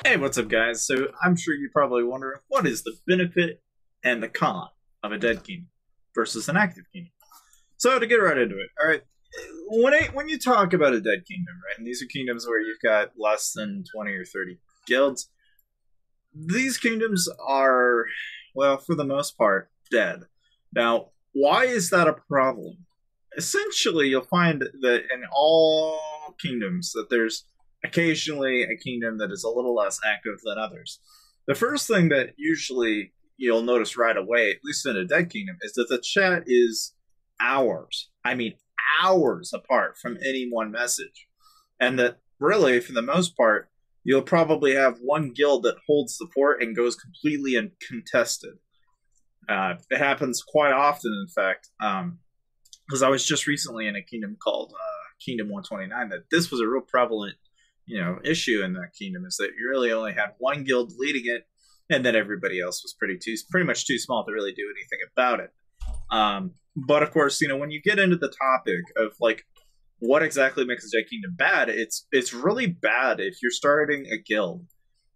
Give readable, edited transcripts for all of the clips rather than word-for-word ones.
Hey, what's up, guys? So, I'm sure you're probably wondering what is the benefit and the con of a dead kingdom versus an active kingdom. So, to get right into it, all right, when you talk about a dead kingdom, right, and these are kingdoms where you've got less than 20 or 30 guilds, these kingdoms are, well, for the most part, dead. Now, why is that a problem? Essentially, you'll find that in all kingdoms that there's occasionally a kingdom that is a little less active than others. The first thing that usually you'll notice right away, at least in a dead kingdom, is that the chat is hours. I mean, hours apart from any one message. And that really, for the most part, you'll probably have one guild that holds the fort and goes completely uncontested. It happens quite often, in fact, because I was just recently in a kingdom called Kingdom 129, that this was a real prevalent issue in that kingdom, is that you really only had one guild leading it, and then everybody else was pretty much too small to really do anything about it. But of course, when you get into the topic of like what exactly makes a dead kingdom bad, it's really bad if you're starting a guild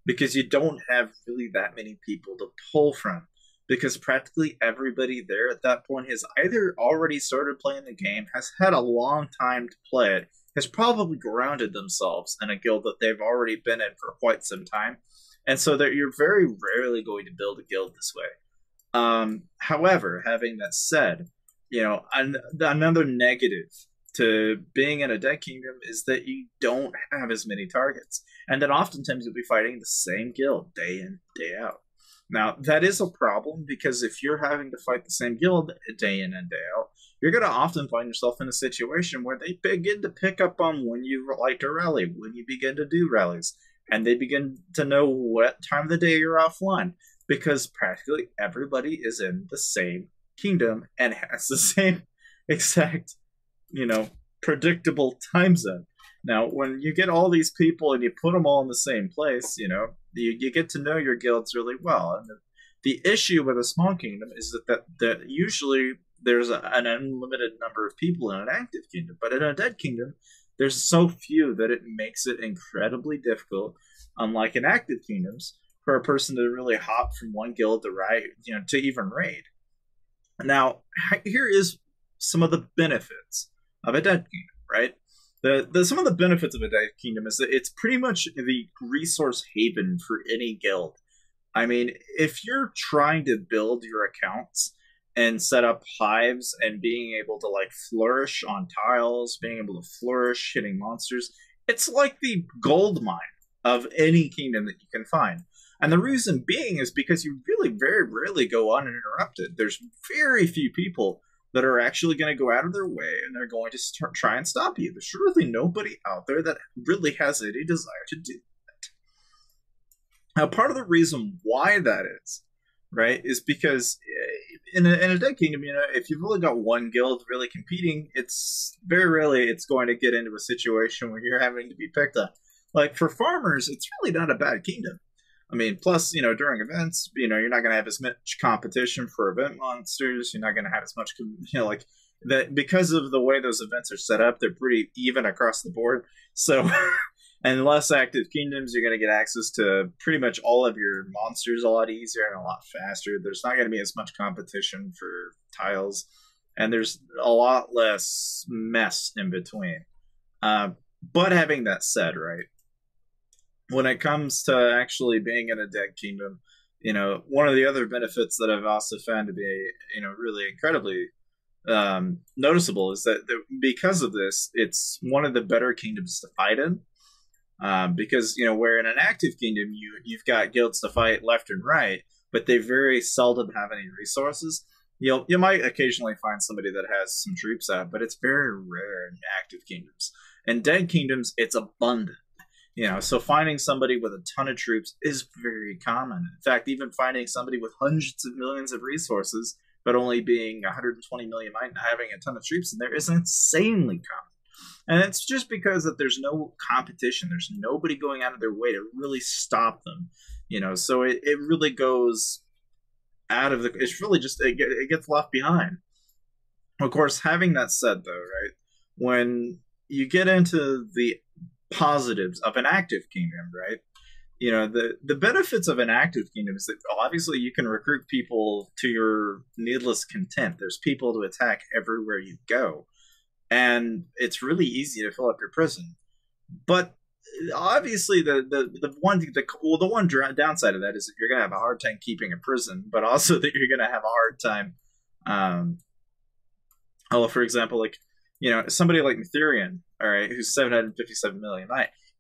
because you don't have really that many people to pull from. Because practically everybody there at that point has either already started playing the game, has had a long time to play it, has probably grounded themselves in a guild that they've already been in for quite some time, and so that you're very rarely going to build a guild this way. However, having that said, another negative to being in a dead kingdom is that you don't have as many targets, and that oftentimes you'll be fighting the same guild day in, day out. Now, that is a problem because if you're having to fight the same guild day in and day out, you're going to often find yourself in a situation where they begin to pick up on when you like to rally, when you begin to do rallies, and they begin to know what time of the day you're offline, because practically everybody is in the same kingdom and has the same exact, predictable time zone. Now, when you get all these people and you put them all in the same place, you get to know your guilds really well. And the issue with a small kingdom is that usually there's an unlimited number of people in an active kingdom. But in a dead kingdom, there's so few that it makes it incredibly difficult, unlike in active kingdoms, for a person to really hop from one guild to even raid. Now, here is some of the benefits of a dead kingdom, right? Some of the benefits of a dead kingdom is that it's pretty much the resource haven for any guild. I mean, if you're trying to build your accounts and set up hives and being able to flourish on tiles, being able to flourish hitting monsters, it's like the gold mine of any kingdom that you can find. And the reason being is because you really very rarely go uninterrupted. There's very few people that are actually going to go out of their way and they're going to try and stop you. There's really nobody out there that really has any desire to do that. Now, part of the reason why that is, right, is because in a dead kingdom, if you've only got one guild really competing, it's very rarely it's going to get into a situation where you're having to be picked up. Like for farmers, it's really not a bad kingdom. I mean, plus, during events, you're not going to have as much competition for event monsters. You're not going to have as much, that because of the way those events are set up, they're pretty even across the board. So, and less active kingdoms, you're going to get access to pretty much all of your monsters a lot easier and a lot faster. There's not going to be as much competition for tiles, and there's a lot less mess in between. But having that said, right, when it comes to actually being in a dead kingdom, one of the other benefits that I've also found to be, really incredibly noticeable is that because of this, it's one of the better kingdoms to fight in. Because, where in an active kingdom, you've got guilds to fight left and right, but they very seldom have any resources. You might occasionally find somebody that has some troops out, but it's very rare in active kingdoms. In dead kingdoms, it's abundant. So finding somebody with a ton of troops is very common. In fact, even finding somebody with hundreds of millions of resources, but only being 120 million might not having a ton of troops in there is insanely common. And it's just because that there's no competition. There's nobody going out of their way to really stop them. So it really goes out of it's really just, it gets left behind. Of course, having that said, though, right, when you get into the positives of an active kingdom, right, the benefits of an active kingdom is that obviously you can recruit people to your needless content. There's people to attack everywhere you go, and it's really easy to fill up your prison. But obviously, the one downside of that is that you're gonna have a hard time keeping a prison, but also that you're gonna have a hard time. For example, like somebody like Mithrian, all right, who's 757 million.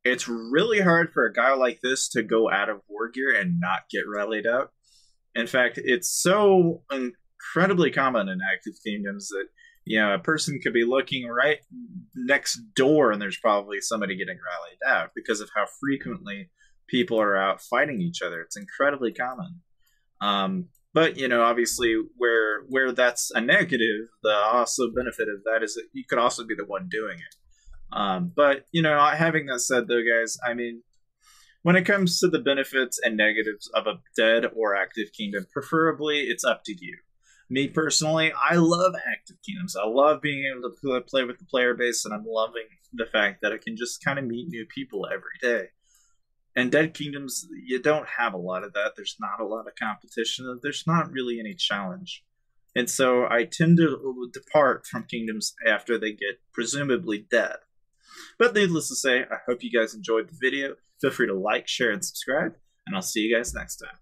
It's really hard for a guy like this to go out of war gear and not get rallied out. In fact, it's so incredibly common in active kingdoms that a person could be looking right next door and there's probably somebody getting rallied out because of how frequently people are out fighting each other. It's incredibly common. But obviously, where that's a negative, the also benefit of that is that you could also be the one doing it. But having that said, though, guys, I mean, when it comes to the benefits and negatives of a dead or active kingdom, preferably it's up to you. Me personally, I love active kingdoms. I love being able to play with the player base, and I'm loving the fact that I can just kind of meet new people every day. And dead kingdoms, you don't have a lot of that. There's not a lot of competition. There's not really any challenge. And so I tend to depart from kingdoms after they get presumably dead. But needless to say, I hope you guys enjoyed the video. Feel free to like, share, and subscribe, and I'll see you guys next time.